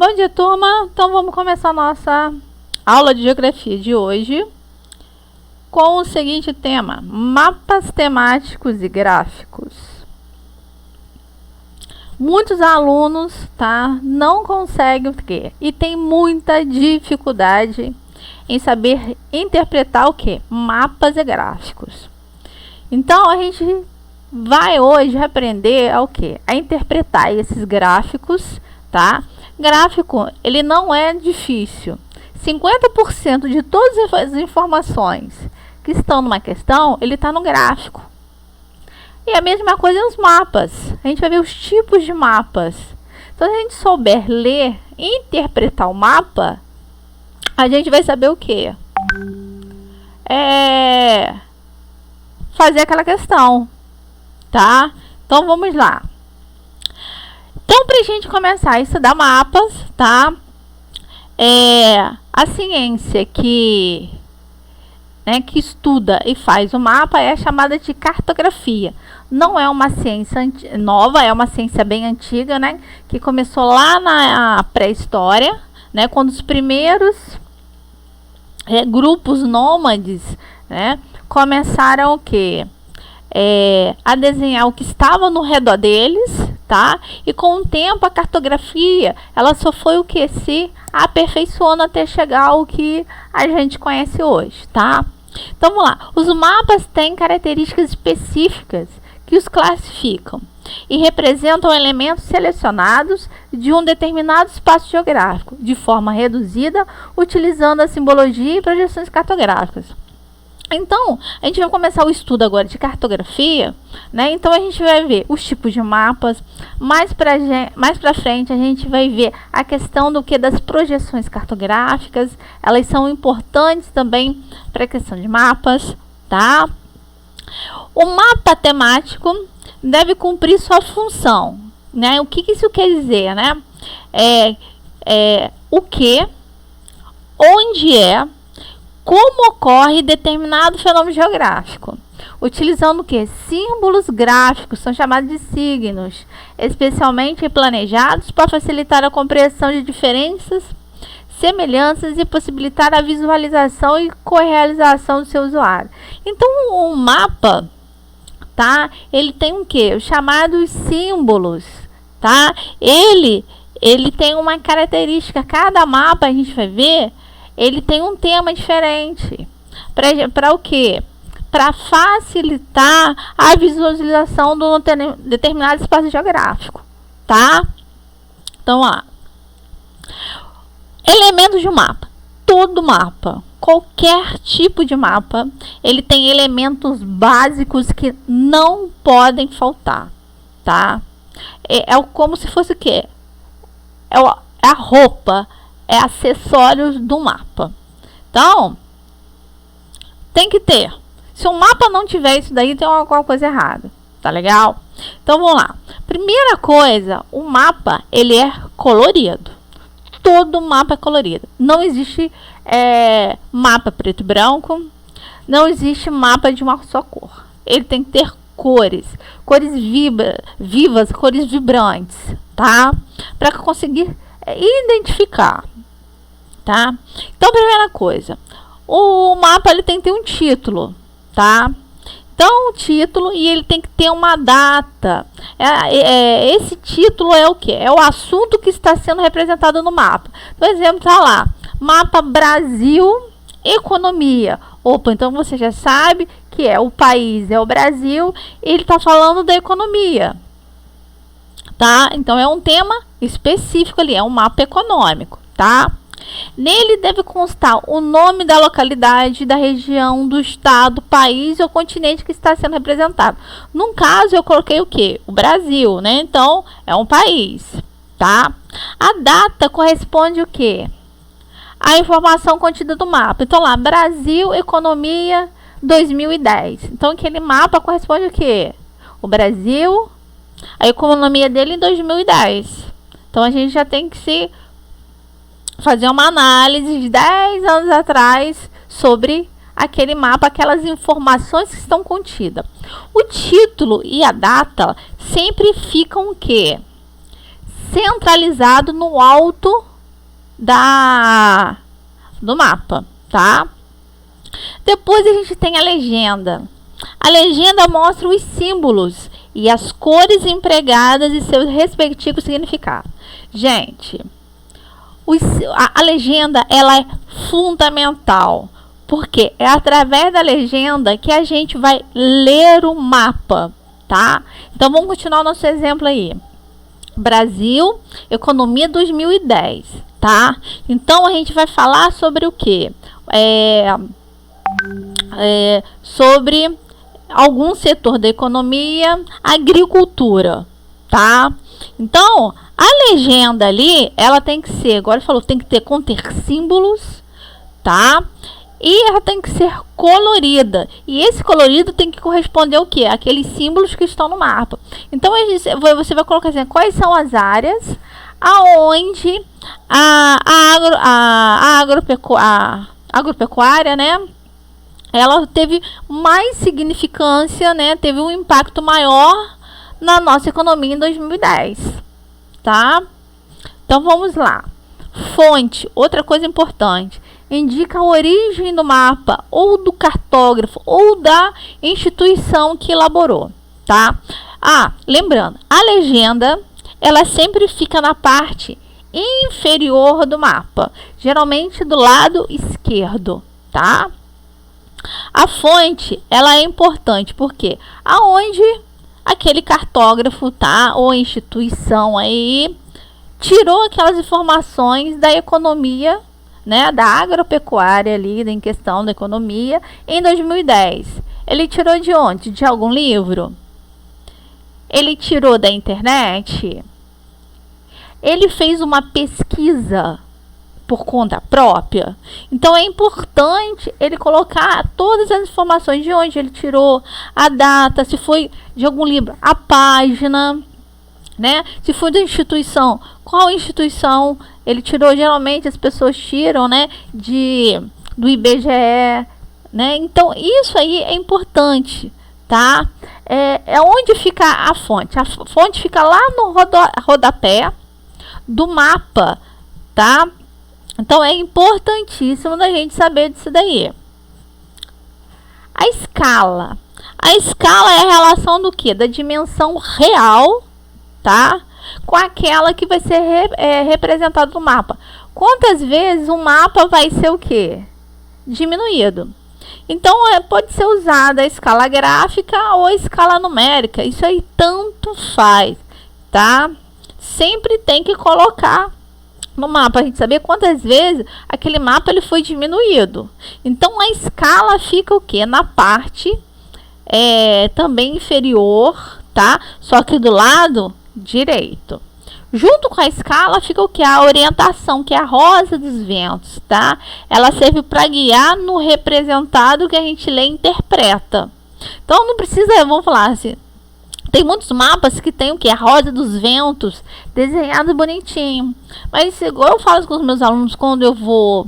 Bom dia, turma! Então vamos começar a nossa aula de geografia de hoje com o seguinte tema: mapas temáticos e gráficos. Muitos alunos, não conseguem o quê? E tem muita dificuldade em saber interpretar o quê? Mapas e gráficos. Então a gente vai hoje aprender o quê? A interpretar esses gráficos, tá? Gráfico, ele não é difícil. 50% de todas as informações que estão numa questão, ele está no gráfico. E a mesma coisa os mapas. A gente vai ver os tipos de mapas. Então, se a gente souber ler e interpretar o mapa, a gente vai saber o quê? Fazer aquela questão, tá? Então, vamos lá. Então, para a gente começar a estudar mapas, tá? A ciência que estuda e faz o mapa é chamada de cartografia. Não é uma ciência nova, é uma ciência bem antiga, né? Que começou lá na pré-história, né? Quando os primeiros grupos nômades, né? Começaram o quê? A desenhar o que estava no redor deles, tá? E com o tempo a cartografia, ela só foi o que? Se aperfeiçoando até chegar ao que a gente conhece hoje, tá? Então vamos lá. Os mapas têm características específicas que os classificam e representam elementos selecionados de um determinado espaço geográfico, de forma reduzida, utilizando a simbologia e projeções cartográficas. Então, a gente vai começar o estudo agora de cartografia, né? Então, a gente vai ver os tipos de mapas. Mais para frente, a gente vai ver a questão das projeções cartográficas. Elas são importantes também para a questão de mapas, tá? O mapa temático deve cumprir sua função, né? O que isso quer dizer, né? O que, onde como ocorre determinado fenômeno geográfico, utilizando o que? Símbolos gráficos, são chamados de signos, especialmente planejados para facilitar a compreensão de diferenças, semelhanças e possibilitar a visualização e correalização do seu usuário. Então, o mapa, tá? Ele tem o que? Os chamados símbolos, tá? Ele tem uma característica. Cada mapa, a gente vai ver, ele tem um tema diferente. Para o quê? Para facilitar a visualização de um determinado espaço geográfico, tá? Então, elementos de um mapa. Todo mapa, qualquer tipo de mapa, ele tem elementos básicos que não podem faltar, tá? Como se fosse o quê? A roupa, acessórios do mapa. Então, tem que ter. Se o mapa não tiver isso daí, tem alguma coisa errada. Tá legal? Então, vamos lá. Primeira coisa, o mapa, ele é colorido. Todo mapa é colorido. Não existe mapa preto e branco. Não existe mapa de uma só cor. Ele tem que ter cores. Cores vivas, cores vibrantes, tá? Para conseguir identificar. Tá? Então, primeira coisa, o mapa ele tem que ter um título, tá? Então, o título, e ele tem que ter uma data. Esse título é o que? É o assunto que está sendo representado no mapa. Por exemplo, tá lá, mapa Brasil, economia. Opa, então você já sabe que o país é o Brasil, ele está falando da economia, tá? Então, é um tema específico ali, é um mapa econômico, tá? Nele deve constar o nome da localidade, da região, do estado, país ou continente que está sendo representado. No caso, eu coloquei o quê? O Brasil, né? Então, é um país, tá? A data corresponde o quê? A informação contida no mapa. Então, lá, Brasil, economia, 2010. Então, aquele mapa corresponde o quê? O Brasil, a economia dele em 2010. Então, a gente já tem que fazer uma análise de 10 anos atrás sobre aquele mapa, aquelas informações que estão contidas. O título e a data sempre ficam o quê? Centralizado no alto do mapa, tá? Depois a gente tem a legenda. A legenda mostra os símbolos e as cores empregadas e seus respectivos significados. Gente, a legenda, ela é fundamental, porque é através da legenda que a gente vai ler o mapa, tá? Então vamos continuar o nosso exemplo aí. Brasil, economia 2010, tá? Então a gente vai falar sobre o quê? Sobre algum setor da economia, agricultura, tá? Então, a legenda ali, ela tem que ser, agora falou, tem que conter símbolos, tá? E ela tem que ser colorida. E esse colorido tem que corresponder ao quê? Aqueles símbolos que estão no mapa. Então, você vai colocar assim, quais são as áreas aonde a agropecuária, né? Ela teve mais significância, né? Teve um impacto maior na nossa economia em 2010, tá? Então vamos lá. Fonte, outra coisa importante, indica a origem do mapa ou do cartógrafo ou da instituição que elaborou, tá? Lembrando, a legenda, ela sempre fica na parte inferior do mapa, geralmente do lado esquerdo, tá? A fonte, ela é importante porque aonde aquele cartógrafo, tá, ou instituição aí tirou aquelas informações da economia, né, da agropecuária ali, em questão da economia, em 2010. Ele tirou de onde? De algum livro? Ele tirou da internet? Ele fez uma pesquisa por conta própria? Então é importante ele colocar todas as informações de onde ele tirou, a data, se foi de algum livro, a página, né? Se foi da instituição, qual instituição ele tirou? Geralmente as pessoas tiram, né, do IBGE, né? Então isso aí é importante, tá? É onde fica a fonte. A fonte fica lá no rodapé do mapa, tá? Então é importantíssimo da gente saber disso daí. A escala. A escala é a relação do quê? Da dimensão real, tá? Com aquela que vai ser representada no mapa. Quantas vezes o mapa vai ser o quê? Diminuído. Então pode ser usada a escala gráfica ou a escala numérica. Isso aí tanto faz, tá? Sempre tem que colocar no mapa, a gente saber quantas vezes aquele mapa ele foi diminuído. Então a escala fica o que? Na parte também inferior, tá? Só que do lado direito. Junto com a escala fica o que? A orientação, que é a rosa dos ventos, tá? Ela serve para guiar no representado que a gente lê e interpreta. Então não precisa, vamos falar assim, tem muitos mapas que tem o que? A rosa dos ventos desenhado bonitinho. Mas igual eu falo com os meus alunos quando eu vou...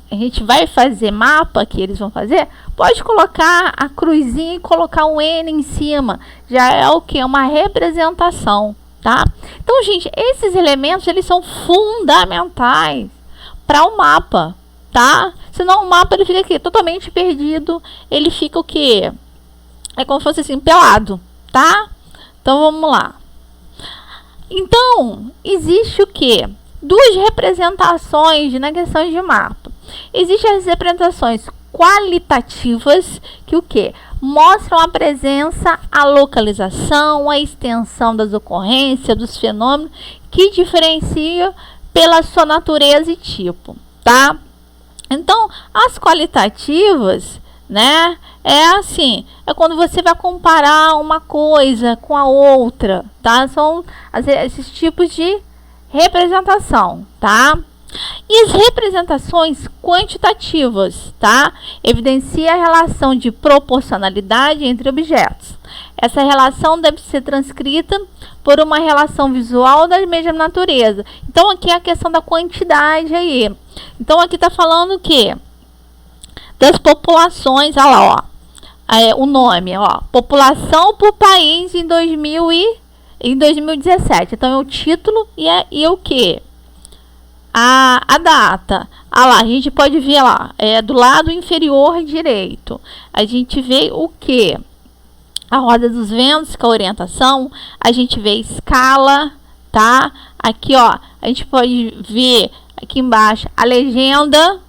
a gente vai fazer mapa, que eles vão fazer, pode colocar a cruzinha e colocar um N em cima. Já é o que? É uma representação, tá? Então, gente, esses elementos, eles são fundamentais para o mapa, tá? Senão o mapa ele fica aqui totalmente perdido. Ele fica o que? É como se fosse assim, pelado, tá? Então, vamos lá. Então, existe o que? Duas representações na questão de mapa. Existem as representações qualitativas, que o que? Mostram a presença, a localização, a extensão das ocorrências, dos fenômenos, que diferenciam pela sua natureza e tipo, tá? Então, as qualitativas, né? É assim, é quando você vai comparar uma coisa com a outra, tá? São esses tipos de representação, tá? E as representações quantitativas, tá? Evidencia a relação de proporcionalidade entre objetos. Essa relação deve ser transcrita por uma relação visual da mesma natureza. Então, aqui é a questão da quantidade aí. Então, aqui tá falando o quê? Das populações, olha lá, ó. O nome, ó. População por país em 2017. Então, é o título e o quê? a data. Ah lá, a gente pode ver lá, do lado inferior direito. A gente vê o que? A roda dos ventos, que é a orientação. A gente vê a escala, tá? Aqui, ó, a gente pode ver aqui embaixo a legenda,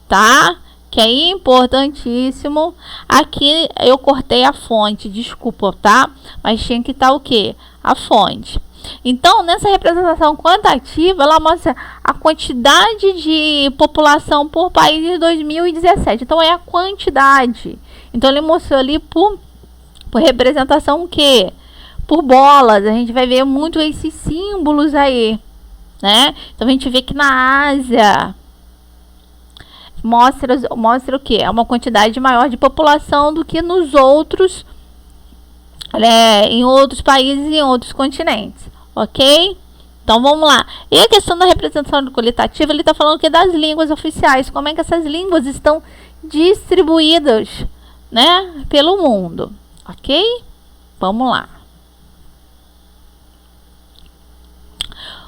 tá? Que é importantíssimo. Aqui eu cortei a fonte, desculpa, tá? Mas tinha que estar o que? A fonte. Então, nessa representação quantitativa, ela mostra a quantidade de população por país em 2017. Então, é a quantidade. Então, ele mostrou ali por representação o quê? Por bolas. A gente vai ver muito esses símbolos aí, né? Então, a gente vê que na Ásia mostra o quê? É uma quantidade maior de população do que nos outros, em outros países e em outros continentes. Ok? Então vamos lá. E a questão da representação qualitativa, ele está falando que das línguas oficiais, como é que essas línguas estão distribuídas, né, pelo mundo. Ok? Vamos lá.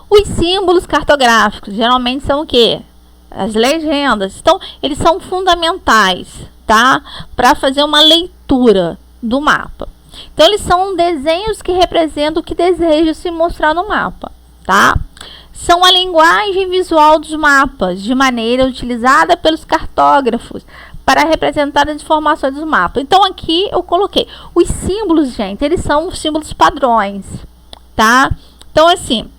Os símbolos cartográficos geralmente são o quê? As legendas. Então, eles são fundamentais, tá? Para fazer uma leitura do mapa. Então, eles são desenhos que representam o que deseja se mostrar no mapa, tá? São a linguagem visual dos mapas, de maneira utilizada pelos cartógrafos para representar as informações do mapa. Então, aqui eu coloquei os símbolos, gente, eles são símbolos padrões, tá? Então, assim,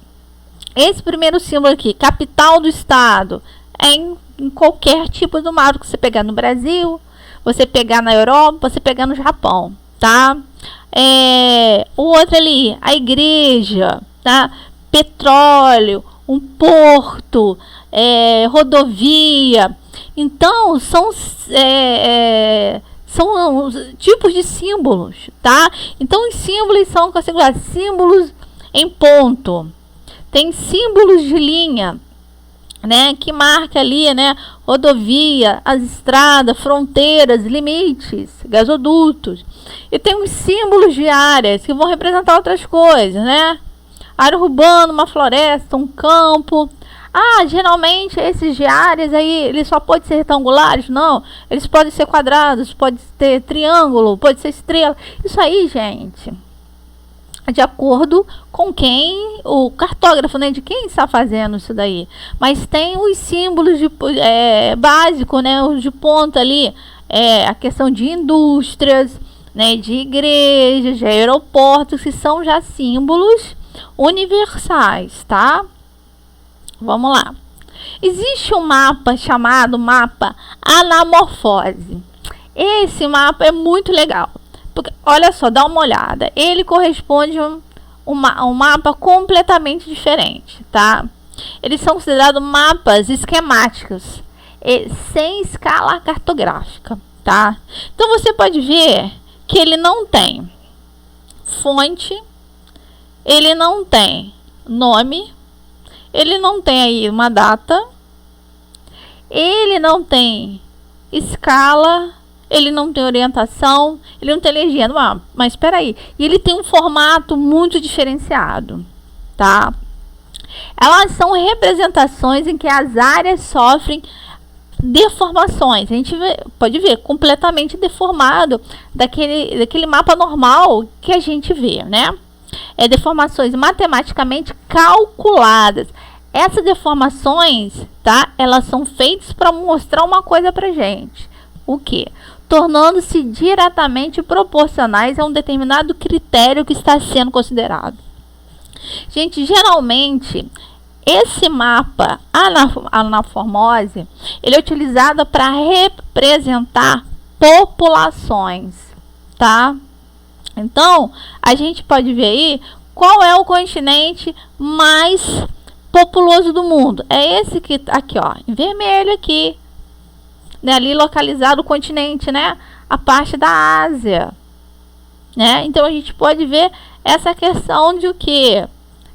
esse primeiro símbolo aqui, capital do estado, é em qualquer tipo do mapa que você pegar no Brasil, você pegar na Europa, você pegar no Japão, tá? O outro ali, a igreja, tá? Petróleo, um porto, rodovia. Então, são tipos de símbolos, tá? Então, os símbolos são símbolos em ponto. Tem símbolos de linha, né, que marca ali, né, rodovia, as estradas, fronteiras, limites, gasodutos. E tem os símbolos de áreas que vão representar outras coisas, né? Área urbana, uma floresta, um campo. Geralmente esses de áreas aí, eles só podem ser retangulares? Não, eles podem ser quadrados, pode ter triângulo, pode ser estrela. Isso aí, gente, de acordo com quem, o cartógrafo, né, de quem está fazendo isso daí. Mas tem os símbolos de, básico, né, os de ponta ali, a questão de indústrias, né, de igrejas, de aeroportos, que são já símbolos universais, tá? Vamos lá. Existe um mapa chamado mapa anamorfose. Esse mapa é muito legal. Porque, olha só, dá uma olhada. Ele corresponde a um mapa completamente diferente, tá? Eles são considerados mapas esquemáticos, sem escala cartográfica, tá? Então, você pode ver que ele não tem fonte, ele não tem nome, ele não tem aí uma data, ele não tem escala, ele não tem orientação, ele não tem legenda. Mas espera aí, e ele tem um formato muito diferenciado, tá? Elas são representações em que as áreas sofrem deformações. A gente pode ver completamente deformado daquele mapa normal que a gente vê, né? Deformações matematicamente calculadas. Essas deformações, tá? Elas são feitas para mostrar uma coisa pra gente. O quê? Tornando-se diretamente proporcionais a um determinado critério que está sendo considerado. Gente, geralmente, esse mapa anamorfose, ele é utilizado para representar populações, tá? Então, a gente pode ver aí qual é o continente mais populoso do mundo. É esse que aqui, ó, em vermelho aqui, né, ali localizado o continente, né, a parte da Ásia, né? Então a gente pode ver essa questão de o quê?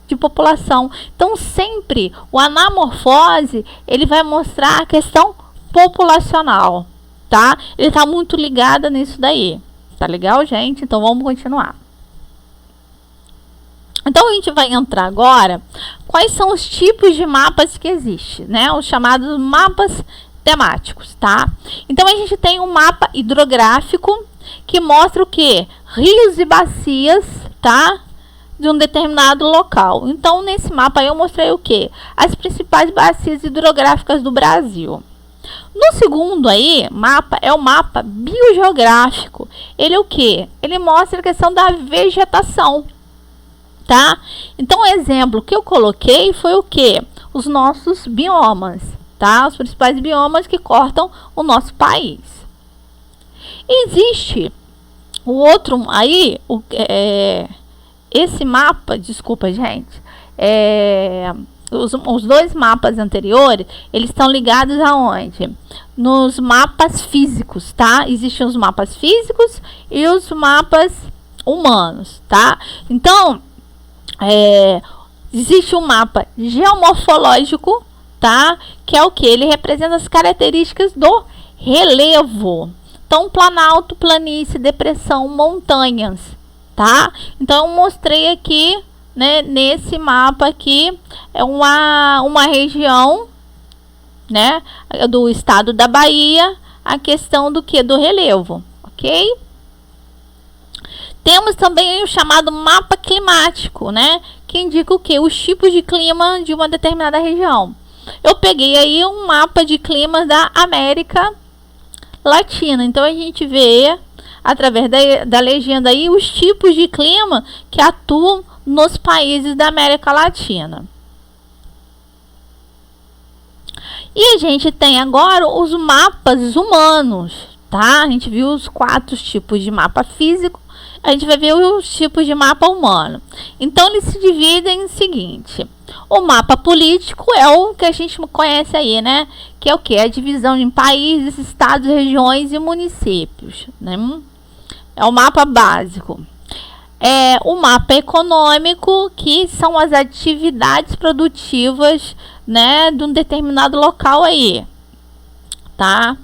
De população. Então sempre o anamorfose, ele vai mostrar a questão populacional, tá? Ele está muito ligado nisso daí. Tá legal, gente? Então vamos continuar. Então a gente vai entrar agora quais são os tipos de mapas que existem, né? Os chamados mapas temáticos, tá? Então a gente tem um mapa hidrográfico que mostra o que? Rios e bacias, tá? De um determinado local. Então nesse mapa aí eu mostrei o que? As principais bacias hidrográficas do Brasil. No segundo aí, mapa é o mapa biogeográfico. Ele é o que? Ele mostra a questão da vegetação, tá? Então o exemplo que eu coloquei foi o que? Os nossos biomas, tá? Os principais biomas que cortam o nosso país. Existe o outro aí, esse mapa, desculpa gente, os dois mapas anteriores, eles estão ligados aonde? Nos mapas físicos, tá? Existem os mapas físicos e os mapas humanos, tá? Então, existe um mapa geomorfológico, tá? Que é o que? Ele representa as características do relevo. Então, planalto, planície, depressão, montanhas, tá? Então, eu mostrei aqui, né, nesse mapa aqui, é uma região, né, do estado da Bahia, a questão do que? Do relevo, ok? Temos também o chamado mapa climático, né, que indica o que? Os tipos de clima de uma determinada região. Eu peguei aí um mapa de clima da América Latina, então a gente vê através da legenda aí os tipos de clima que atuam nos países da América Latina. E a gente tem agora os mapas humanos, tá? A gente viu os 4 tipos de mapa físico, a gente vai ver os tipos de mapa humano. Então eles se dividem em seguinte: o mapa político é o que a gente conhece aí, né? Que é o que? A divisão em países, estados, regiões e municípios, né? É o mapa básico. O mapa econômico, que são as atividades produtivas, né, de um determinado local aí, tá?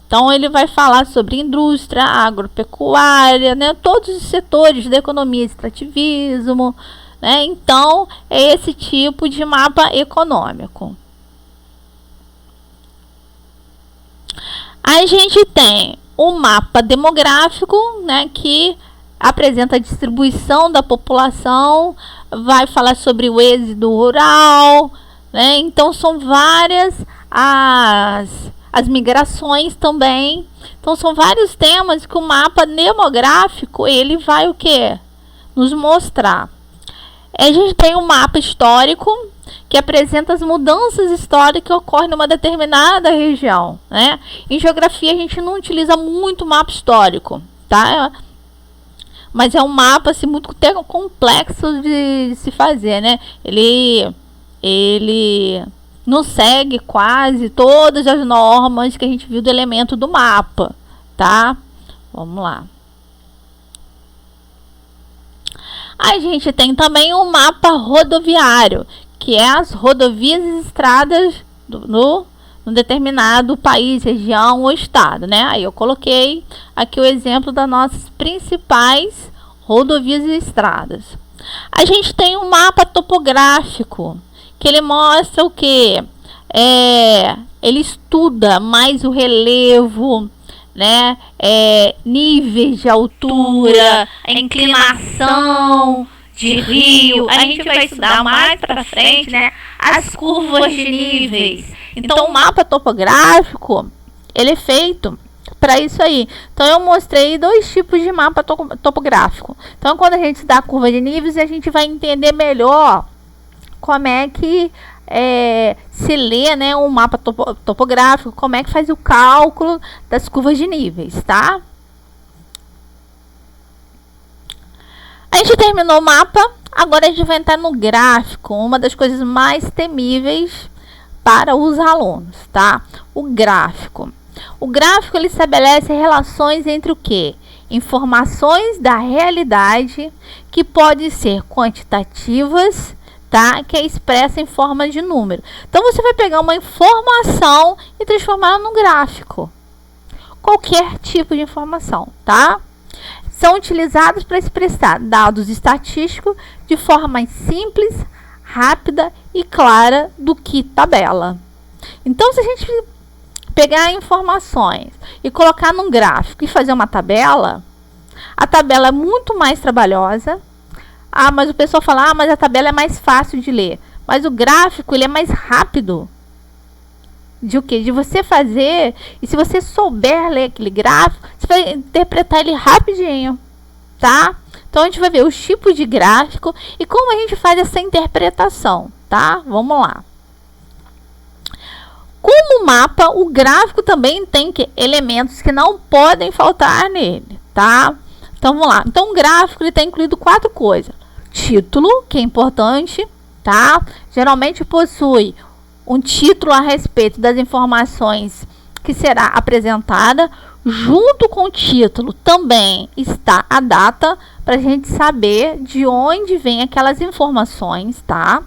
Então ele vai falar sobre indústria, agropecuária, né, todos os setores da economia, extrativismo, né? Então é esse tipo de mapa econômico. A gente tem o mapa demográfico, né, que apresenta a distribuição da população, vai falar sobre o êxodo rural, né? Então são várias as migrações também. Então são vários temas que o mapa demográfico ele vai o que? Nos mostrar. A gente tem um mapa histórico que apresenta as mudanças históricas que ocorrem numa determinada região, né? Em geografia a gente não utiliza muito mapa histórico, tá? Mas é um mapa assim, muito complexo de se fazer, né? Ele não segue quase todas as normas que a gente viu do elemento do mapa, tá? Vamos lá. A gente tem também o mapa rodoviário, que é as rodovias e estradas no determinado país, região ou estado, né? Aí eu coloquei aqui o exemplo das nossas principais rodovias e estradas. A gente tem um mapa topográfico, que ele mostra o que? Ele estuda mais o relevo, né? Níveis de altura, a inclinação de rio. A gente vai estudar mais para frente, né? As curvas de níveis. Então, o mapa topográfico, ele é feito para isso aí. Então, eu mostrei 2 tipos de mapa topográfico. Então, quando a gente dá a curva de níveis, a gente vai entender melhor como é que se lê, né, um mapa topográfico, como é que faz o cálculo das curvas de níveis, tá? A gente terminou o mapa, agora a gente vai entrar no gráfico, uma das coisas mais temíveis para os alunos, tá? O gráfico. O gráfico ele estabelece relações entre o quê? Informações da realidade que podem ser quantitativas, tá? Que é expressa em forma de número. Então você vai pegar uma informação e transformar num gráfico. Qualquer tipo de informação, tá? são utilizados para expressar dados estatísticos de forma mais simples, rápida e clara do que tabela. Então, se a gente pegar informações e colocar num gráfico e fazer uma tabela, a tabela é muito mais trabalhosa. Mas o pessoal fala, mas a tabela é mais fácil de ler. Mas o gráfico, ele é mais rápido. De o quê? De você fazer. E se você souber ler aquele gráfico, você vai interpretar ele rapidinho, tá? Então, a gente vai ver os tipos de gráfico e como a gente faz essa interpretação, tá? Vamos lá. Como mapa, o gráfico também tem elementos que não podem faltar nele, tá? Então, vamos lá. Então, o gráfico, ele tem incluído 4 coisas. Título, que é importante, tá? Geralmente possui um título a respeito das informações que será apresentada. Junto com o título também está a data, para a gente saber de onde vem aquelas informações, tá?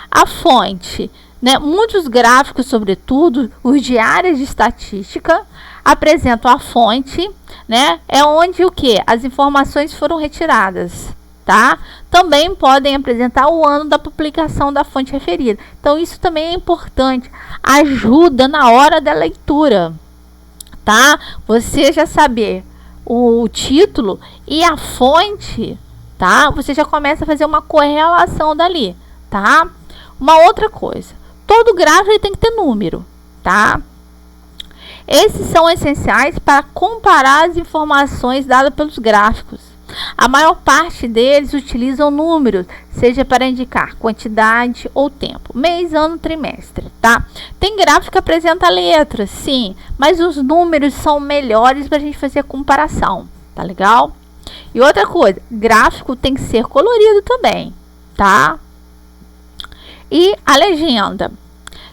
A fonte, né? Muitos gráficos, sobretudo os de áreas de estatística, apresentam a fonte, né? É onde o que? As informações foram retiradas, tá? Também podem apresentar o ano da publicação da fonte referida. Então, isso também é importante. Ajuda na hora da leitura, tá? Você já saber o título e a fonte, tá? Você já começa a fazer uma correlação dali, tá? Uma outra coisa. Todo gráfico tem que ter número, tá? Esses são essenciais para comparar as informações dadas pelos gráficos. A maior parte deles utilizam números, seja para indicar quantidade ou tempo, mês, ano, trimestre, tá? Tem gráfico que apresenta letras, sim, mas os números são melhores para a gente fazer a comparação, tá legal? E outra coisa, gráfico tem que ser colorido também, tá? E a legenda.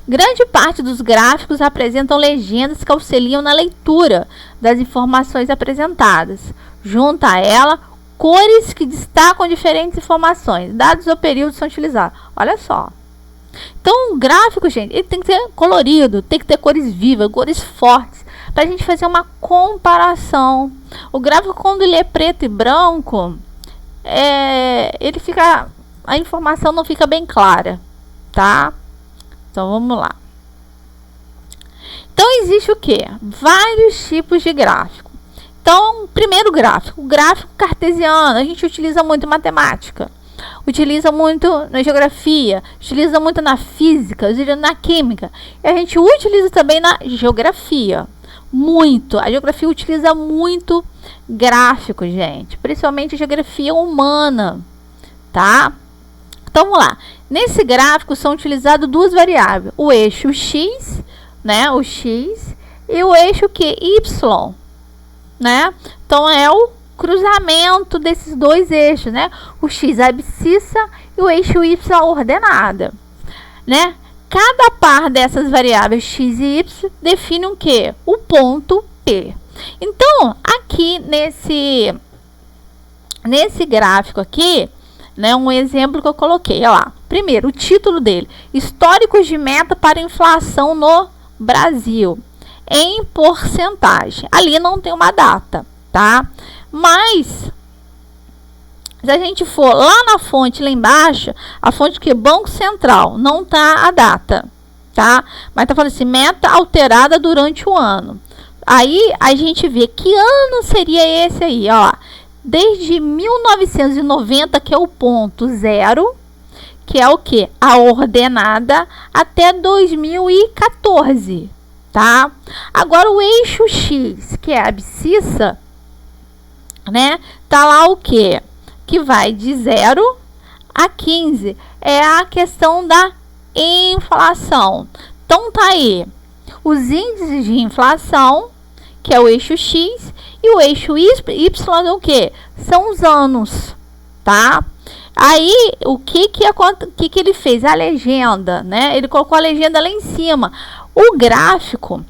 Grande parte dos gráficos apresentam legendas que auxiliam na leitura das informações apresentadas. Junto a ela, cores que destacam diferentes informações. Dados ou períodos são utilizados. Olha só. Então, o gráfico, gente, ele tem que ser colorido, tem que ter cores vivas, cores fortes, para a gente fazer uma comparação. O gráfico, quando ele é preto e branco, a informação não fica bem clara, tá? Então, vamos lá. Então, existe o quê? Vários tipos de gráfico. Então, primeiro gráfico, o gráfico cartesiano, a gente utiliza muito em matemática, utiliza muito na geografia, utiliza muito na física, utiliza na química, e a gente utiliza também na geografia, muito. A geografia utiliza muito gráfico, gente, principalmente a geografia humana, tá? Então, vamos lá. Nesse gráfico são utilizadas duas variáveis, o eixo x, né, o x, e o eixo que? Y, né? Então, é o cruzamento desses dois eixos, né? O x é a abscissa e o eixo y a ordenada, né? Cada par dessas variáveis x e y define o quê? O ponto P. Então, aqui nesse gráfico aqui, né, um exemplo que eu coloquei, olha lá. Primeiro, o título dele: históricos de meta para inflação no Brasil em porcentagem. Ali não tem uma data, tá? Mas se a gente for lá na fonte, lá embaixo, a fonte que é Banco Central, não tá a data, tá? Mas tá falando assim, meta alterada durante o ano. Aí a gente vê que ano seria esse aí, ó. Desde 1990, que é o ponto 0, que é o que? A ordenada, até 2014, tá? Agora o eixo X, que é a abscissa, né? Tá lá o que? Que vai de 0 a 15. É a questão da inflação. Então tá aí os índices de inflação, que é o eixo X, e o eixo Y é o que? São os anos, tá? Aí, o que ele fez? A legenda, né? Ele colocou a legenda lá em cima. O gráfico,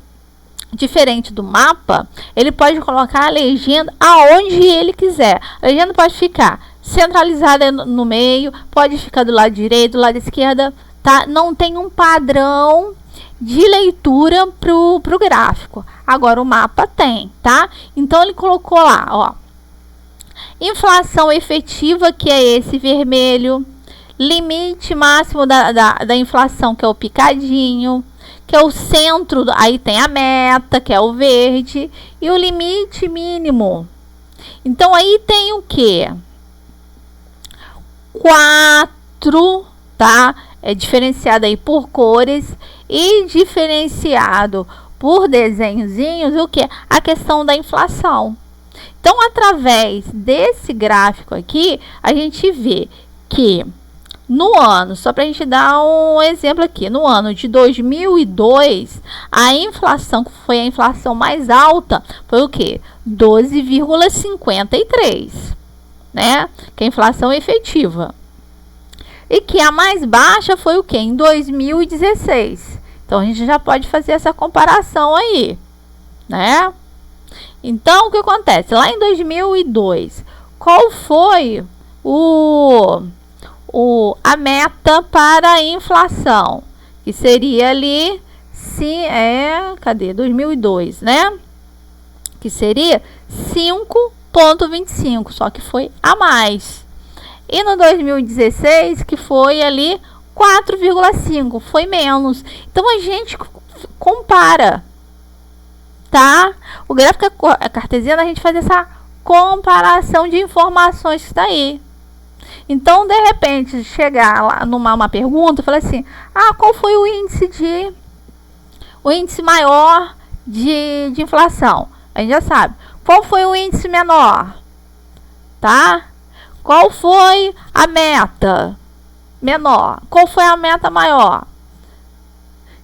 diferente do mapa, ele pode colocar a legenda aonde ele quiser. A legenda pode ficar centralizada no meio, pode ficar do lado direito, do lado esquerdo, tá? Não tem um padrão de leitura pro gráfico. Agora o mapa tem, tá? Então ele colocou lá, ó, Inflação efetiva, que é esse vermelho. Limite máximo da inflação, que é o picadinho. Que é o centro, aí tem a meta, que é o verde. E o limite mínimo. Então, aí tem o quê? 4, tá? É diferenciado aí por cores e diferenciado por desenhozinhos, o que? A questão da inflação. Então, através desse gráfico aqui, a gente vê que no ano, só para a gente dar um exemplo aqui, no ano de 2002, a inflação, que foi a inflação mais alta, foi o quê? 12,53, né? Que é a inflação efetiva. E que a mais baixa foi o quê? Em 2016. Então, a gente já pode fazer essa comparação aí, né? Então, o que acontece? Lá em 2002, qual foi a meta para a inflação? Que seria ali, cadê? 2002, né? Que seria 5,25, só que foi a mais. E no 2016, que foi ali 4,5, foi menos. Então, a gente compara, tá? O gráfico cartesiano, a gente faz essa comparação de informações que está aí. Então, de repente, chegar lá numa pergunta, falar assim, qual foi o índice maior de inflação? A gente já sabe. Qual foi o índice menor? Tá? Qual foi a meta menor? Qual foi a meta maior?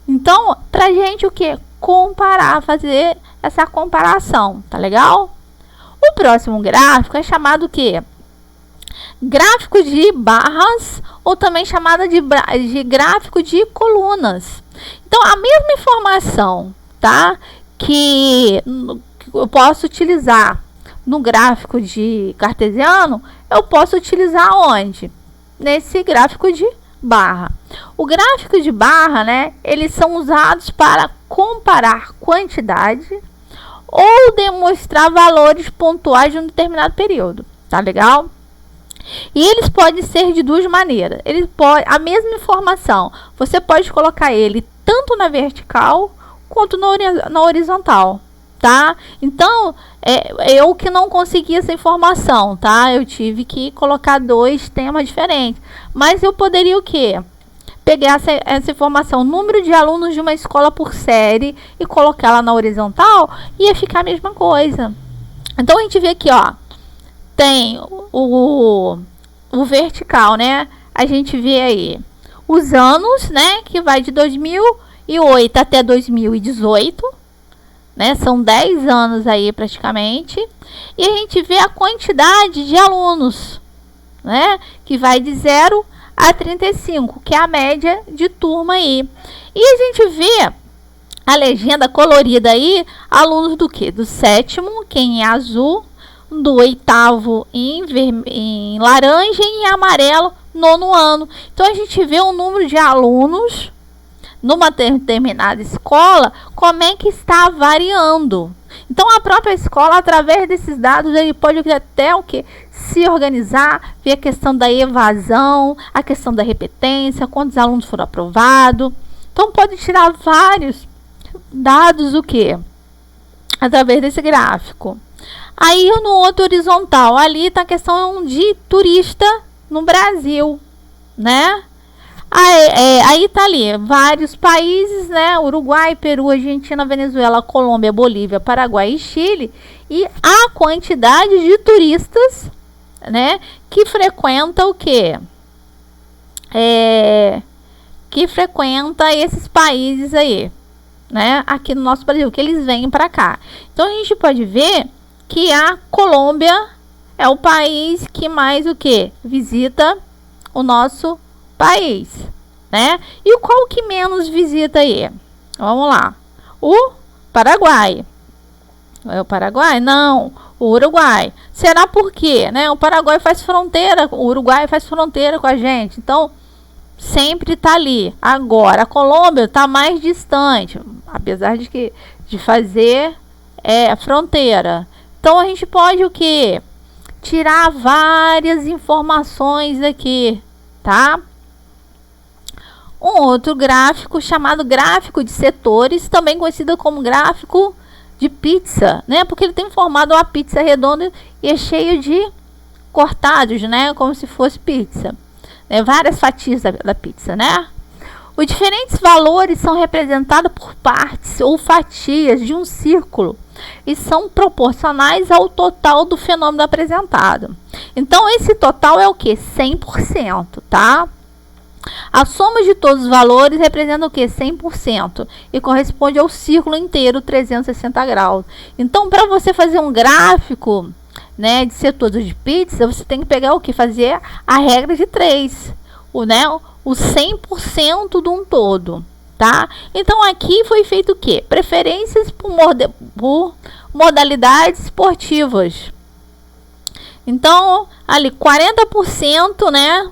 Então, pra gente o que? Comparar, fazer essa comparação, tá legal? O próximo gráfico é chamado o quê? Gráfico de barras, ou também chamada de gráfico de colunas. Então, a mesma informação, tá? Que eu posso utilizar no gráfico de cartesiano, eu posso utilizar onde? Nesse gráfico de barra. O gráfico de barra, né? Eles são usados para comparar quantidade ou demonstrar valores pontuais de um determinado período. Tá legal? E eles podem ser de duas maneiras. A mesma informação, você pode colocar ele tanto na vertical quanto na horizontal, tá? Então, eu que não consegui essa informação, tá? Eu tive que colocar 2 temas diferentes. Mas eu poderia o quê? Pegar essa informação, número de alunos de uma escola por série, e colocar ela na horizontal, ia ficar a mesma coisa. Então, a gente vê aqui, ó, tem o vertical, né? A gente vê aí os anos, né? Que vai de 2008 até 2018, né? São 10 anos aí praticamente. E a gente vê a quantidade de alunos, né? Que vai de 0 a 35, que é a média de turma aí. E a gente vê a legenda colorida aí, alunos do quê? Do 7º, que é em azul, do 8º em laranja e em amarelo, 9º ano. Então, a gente vê o número de alunos numa determinada escola, como é que está variando. Então, a própria escola, através desses dados, ele pode até o quê? Se organizar, ver a questão da evasão, a questão da repetência, quantos alunos foram aprovados. Então, pode tirar vários dados, o quê? Através desse gráfico. Aí, no outro horizontal, ali está a questão de turista no Brasil, né? Aí tá ali, vários países, né? Uruguai, Peru, Argentina, Venezuela, Colômbia, Bolívia, Paraguai e Chile. E a quantidade de turistas, né? Que frequenta o quê? Que frequenta esses países aí, né? Aqui no nosso Brasil, que eles vêm para cá. Então, a gente pode ver que a Colômbia é o país que mais o que visita o nosso país, né? E qual que menos visita aí? Vamos lá. O Paraguai. É o Paraguai? Não. O Uruguai. Será por quê, né? O Paraguai faz fronteira, o Uruguai faz fronteira com a gente. Então, sempre tá ali. Agora, a Colômbia tá mais distante, apesar de fazer fronteira. Então, a gente pode o quê? tirar várias informações aqui, tá? Um outro gráfico chamado gráfico de setores, também conhecido como gráfico de pizza, né? Porque ele tem formado uma pizza redonda e é cheio de cortados, né? Como se fosse pizza, né? Várias fatias da pizza, né? Os diferentes valores são representados por partes ou fatias de um círculo e são proporcionais ao total do fenômeno apresentado. Então, esse total é o que? 100%, tá? A soma de todos os valores representa o que? 100% e corresponde ao círculo inteiro 360 graus. Então, para você fazer um gráfico, né, de setores de pizza, você tem que pegar o que? Fazer a regra de 3, o 100% de um todo, tá? Então, aqui foi feito o que? Preferências por modalidades esportivas. Então, ali 40%, né?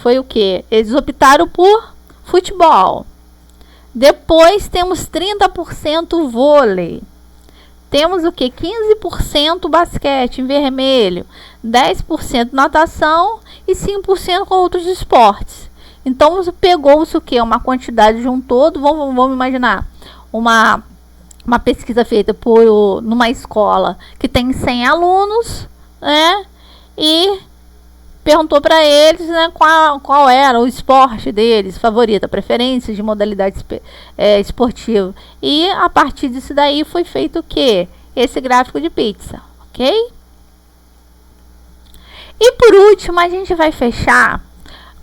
Foi o que? Eles optaram por futebol. Depois temos 30% vôlei. Temos o que? 15% basquete em vermelho, 10% natação e 5% com outros esportes. Então, pegou-se o que? Uma quantidade de um todo. Vamos imaginar uma pesquisa feita numa escola que tem 100 alunos, né? E perguntou para eles, né, qual era o esporte deles favorito, a preferência de modalidade esportiva. E a partir disso daí foi feito o quê? Esse gráfico de pizza, ok? E por último, a gente vai fechar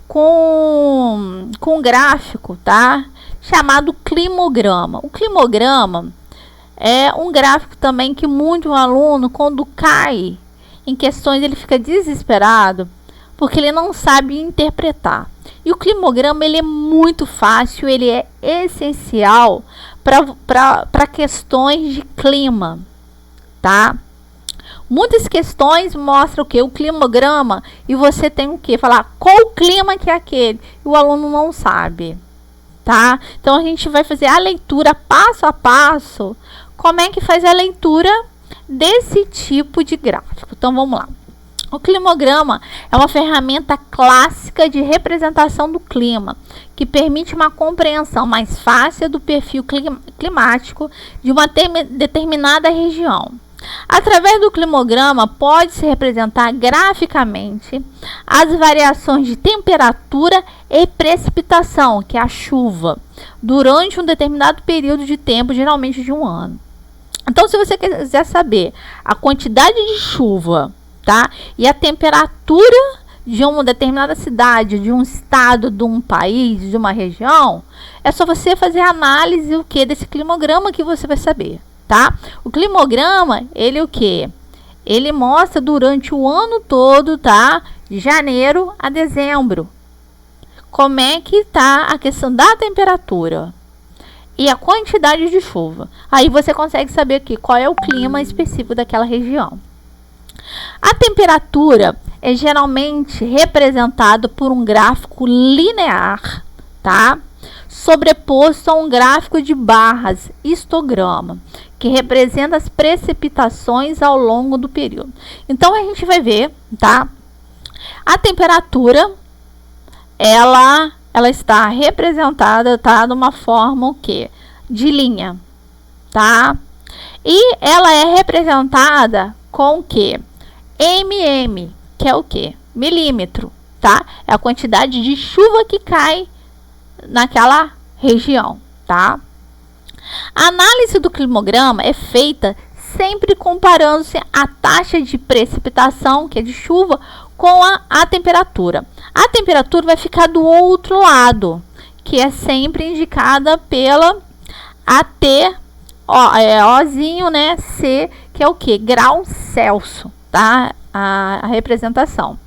com um gráfico, tá? Chamado climograma. O climograma é um gráfico também que muito aluno, quando cai em questões, ele fica desesperado porque ele não sabe interpretar. E o climograma, ele é muito fácil, ele é essencial para questões de clima, tá? Muitas questões mostram o que? O climograma, e você tem o que? Falar qual clima que é aquele, e o aluno não sabe, tá? Então, a gente vai fazer a leitura passo a passo, como é que faz a leitura desse tipo de gráfico. Então, vamos lá. O climograma é uma ferramenta clássica de representação do clima, que permite uma compreensão mais fácil do perfil climático de uma determinada região. Através do climograma, pode-se representar graficamente as variações de temperatura e precipitação, que é a chuva, durante um determinado período de tempo, geralmente de um ano. Então, se você quiser saber a quantidade de chuva, tá, e a temperatura de uma determinada cidade, de um estado, de um país, de uma região, é só você fazer a análise desse climograma que você vai saber, tá? O climograma, ele o que? Ele mostra durante o ano todo, tá? De janeiro a dezembro. Como é que tá a questão da temperatura e a quantidade de chuva. Aí você consegue saber aqui qual é o clima específico daquela região. A temperatura é geralmente representada por um gráfico linear, tá? Sobreposto a um gráfico de barras, histograma, que representa as precipitações ao longo do período. Então, a gente vai ver, tá? A temperatura, ela está representada, tá? De uma forma o quê? De linha, tá? E ela é representada com o quê? mm, que é o quê? Milímetro, tá? É a quantidade de chuva que cai naquela região, tá? A análise do climograma é feita sempre comparando-se a taxa de precipitação, que é de chuva, com a temperatura. A temperatura vai ficar do outro lado, que é sempre indicada pela AT, Ozinho, né? C, que é o que? Grau Celsius, tá? A representação.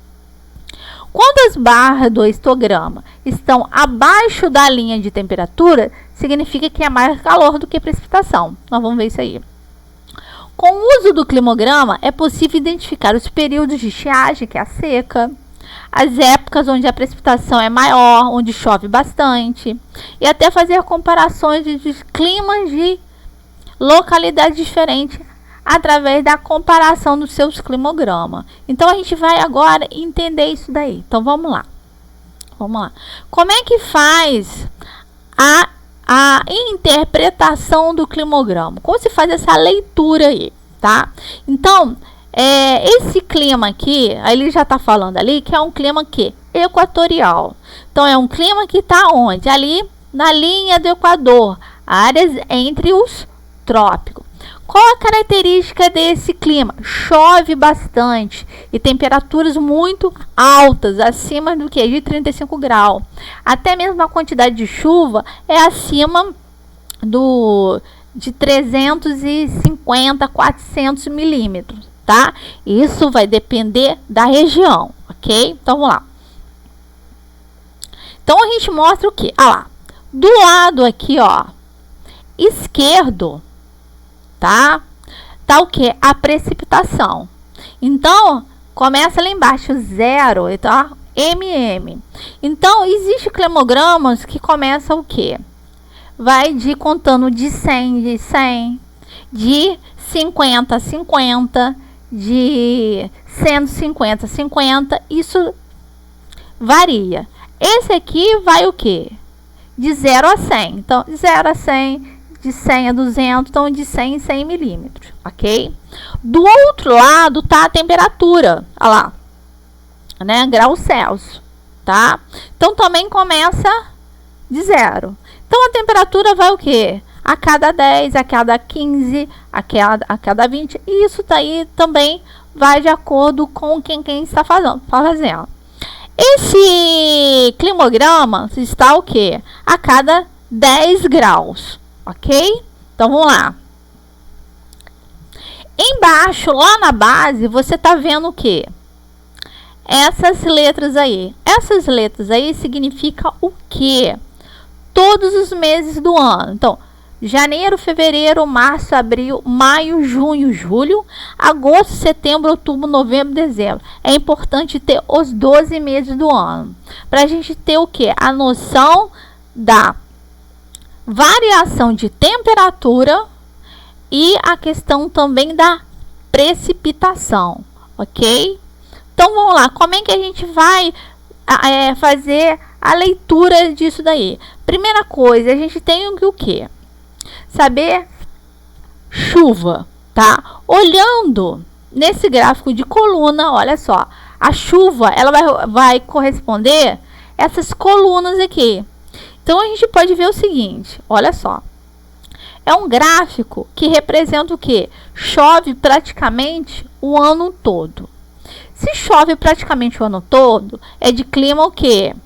Quando as barras do histograma estão abaixo da linha de temperatura, significa que é mais calor do que precipitação. Nós vamos ver isso aí. Com o uso do climograma, é possível identificar os períodos de estiagem, que é a seca, as épocas onde a precipitação é maior, onde chove bastante, e até fazer comparações de climas de localidades diferentes através da comparação dos seus climogramas. Então, a gente vai agora entender isso daí. Então, vamos lá. Vamos lá. Como é que faz a interpretação do climograma? Como se faz essa leitura aí, tá? Então, esse clima aqui, ele já está falando ali que é um clima que equatorial. Então, é um clima que está onde? Ali na linha do Equador, áreas entre os trópicos. Qual a característica desse clima? Chove bastante e temperaturas muito altas, acima do que? De 35 graus. Até mesmo a quantidade de chuva é acima de 350, 400 milímetros, tá? Isso vai depender da região, ok? Então, vamos lá. Então, a gente mostra o que? Ah lá, do lado aqui, ó, esquerdo, tá o que? A precipitação. Então, começa lá embaixo, 0, tá? mm. Então, existe climogramas que começam o que? Vai contando de 100, de 50 a 50, de 150 a 50, isso varia. Esse aqui vai o que? De 0 a 100. Então, de 0 a 100, de 100 a 200, então de 100 em 100 milímetros, ok? Do outro lado tá a temperatura, olha lá, né? Graus Celsius, tá? Então, também começa de 0. Então, a temperatura vai o quê? A cada 10, a cada 15, a cada 20. E isso daí também vai de acordo com quem está fazendo. Esse climograma está o quê? A cada 10 graus, ok? Então, vamos lá. Embaixo, lá na base, você está vendo o quê? Essas letras aí. Essas letras aí significam o quê? Todos os meses do ano. Então, janeiro, fevereiro, março, abril, maio, junho, julho, agosto, setembro, outubro, novembro, dezembro. É importante ter os 12 meses do ano. Para a gente ter o quê? A noção da variação de temperatura e a questão também da precipitação, ok? Então, vamos lá. Como é que a gente vai fazer a leitura disso daí? Primeira coisa, a gente tem o quê? Saber chuva, tá? Olhando nesse gráfico de coluna, olha só, a chuva, ela vai corresponder a essas colunas aqui. Então, a gente pode ver o seguinte, olha só. É um gráfico que representa o quê? Chove praticamente o ano todo. Se chove praticamente o ano todo, é de clima o quê?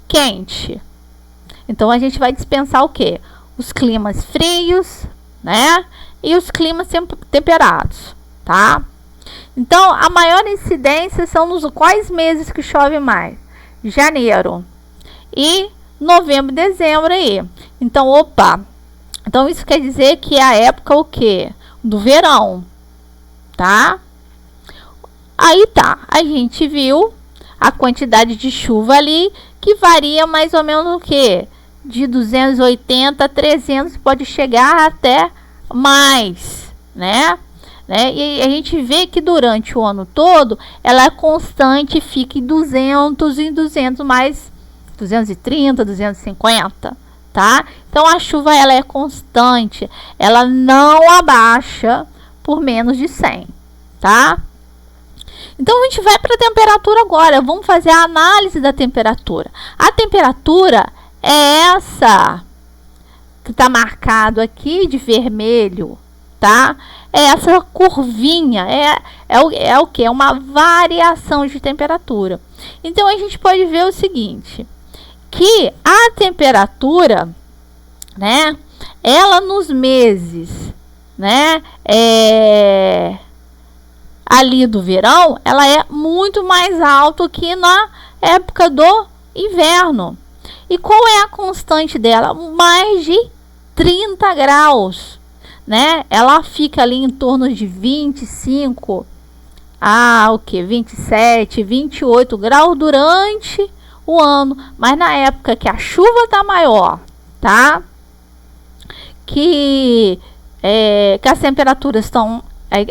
Quente. Então, a gente vai dispensar o quê? Os climas frios, né? E os climas temperados, tá? Então, a maior incidência são nos quais meses que chove mais? Janeiro e novembro, dezembro aí. Então, opa. Então, isso quer dizer que é a época o quê? Do verão, tá? Aí tá, a gente viu a quantidade de chuva ali, que varia mais ou menos o quê? De 280 a 300, pode chegar até mais, né? E a gente vê que durante o ano todo, ela é constante, fica em 200 e 200 mais 230, 250, tá? Então, a chuva, ela é constante, ela não abaixa por menos de 100, tá? Então, a gente vai para a temperatura agora. Vamos fazer a análise da temperatura. A temperatura é essa que está marcado aqui de vermelho, tá? É essa curvinha. É o que? É uma variação de temperatura. Então, a gente pode ver o seguinte, que a temperatura, né? Ela nos meses, né? Ali do verão, ela é muito mais alta que na época do inverno. E qual é a constante dela? Mais de 30 graus, né? Ela fica ali em torno de 25 a 27, 28 graus durante o ano. Mas na época que a chuva tá maior, tá? Que as temperaturas estão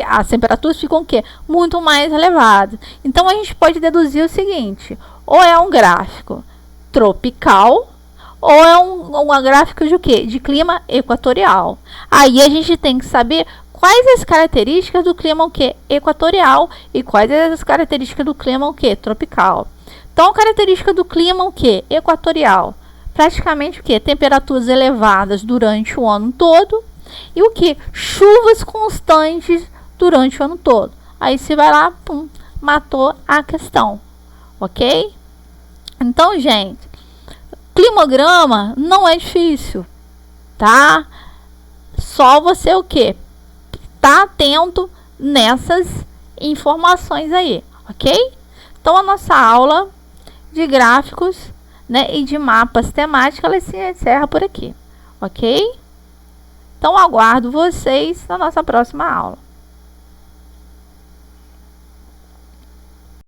As temperaturas ficam o quê? Muito mais elevadas. Então a gente pode deduzir o seguinte: ou é um gráfico tropical, ou é um gráfico de o quê? De clima equatorial. Aí a gente tem que saber quais as características do clima o quê? Equatorial e quais as características do clima o quê? Tropical. Então, a característica do clima o quê? Equatorial. Praticamente o quê? Temperaturas elevadas durante o ano todo e o que? Chuvas constantes durante o ano todo. Aí você vai lá, pum, matou a questão, ok? Então, gente, climograma não é difícil, tá? Só você o que? Tá atento nessas informações aí, ok? Então, a nossa aula de gráficos, né, e de mapas temáticos, ela se encerra por aqui, ok? Então, aguardo vocês na nossa próxima aula.